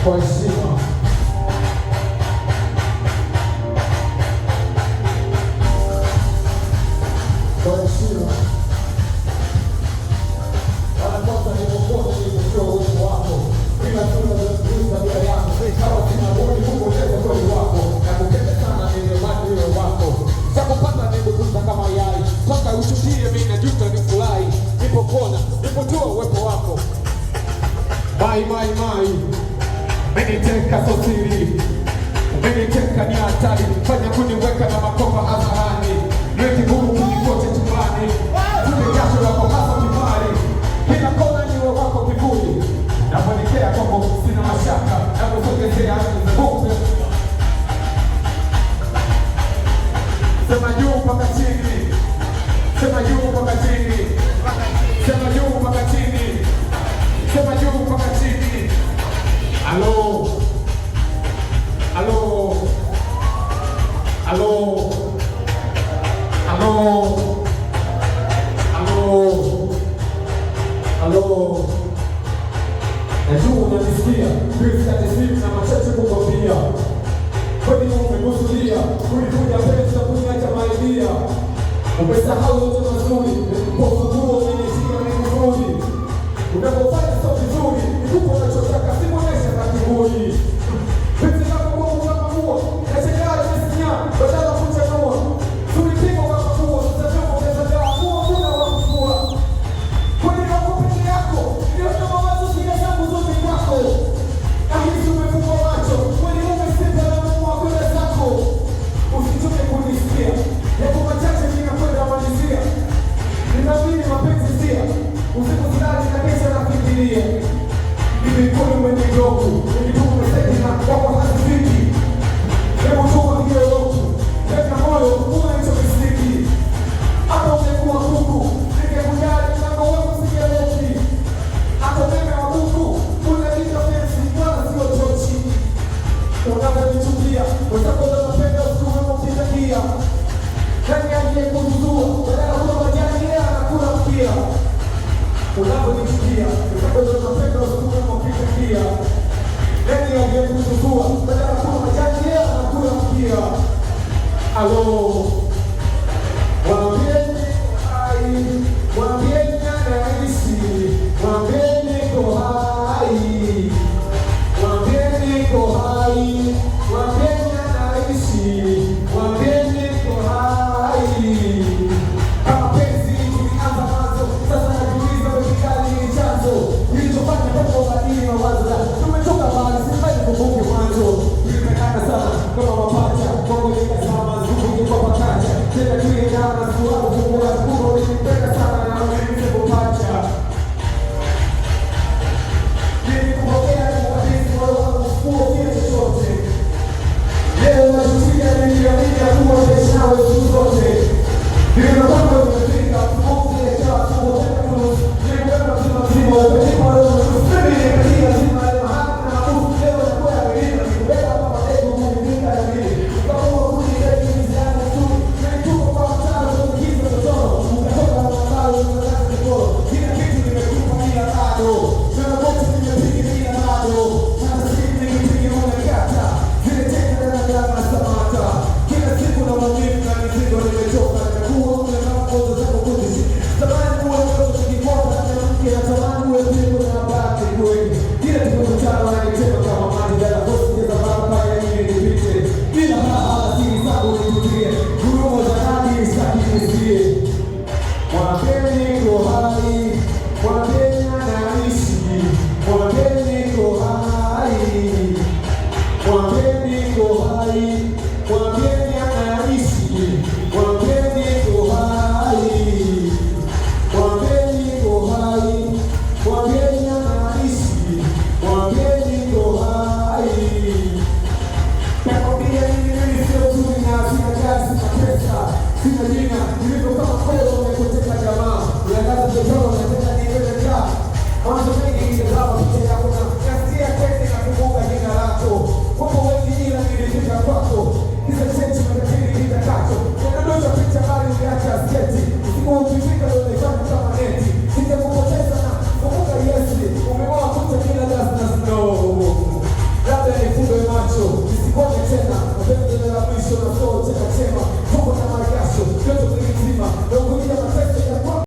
kwa heshima. Kwa heshima. Wanakosa nilipokuwa nilipokea uwepo wako. Bila tuna za bila yako. Kama sina budi Mungu leta kweli wako. Na kukenda sana nilimani iwe wako. Sakupata nilikuta kama yai. Toka ushuhudie mimi na juta nifurahi. Nilipokona, nilipotoa uwepo wako. Mai. Umeniteka sosiri, umeniteka ni hatari. Fanya kuniweka na makopa hadharani. Niweke nguvu kunikote chumbani. Tule jasho lako hasa kibali. Kila kona niwe wako kivuli. Naponikea kwako sina mashaka. Naposogezea Mungu. Sema juu mpaka chini. Sema juu mpaka chini. Sema juu mpaka chini. Sema juu mpaka chini. Allo. Allo. Allo. Allo. Allo. Allo. Najua unanisikia. Please katisimu na machache kukwambia. Kwani umekusudia kulikuja pesa kuniacha maidia. Umesahau yote mazuri. Kwa funguo umenishika nikurudi. Unapofanya sio vizuri, nikupo unachotaka si mwonesha za kiburi. Pesa yako kwa kama huo, nachekara mesinya, badala kuchanua. Tulipigo kama huo, sasa ongeza dawa huo kuna wakufua. Kwani wako peke yako, ndio kama mawazo zile zangu zote kwako. Ahisi umefungwa macho, kwani umesipa na Mungu wako na zako. Usichoke kunisikia, yako machache ninakwenda malizia. Ninaamini mapenzi sia, usiku silali na kesha nafikiria. Hivi kuni mwenye gogu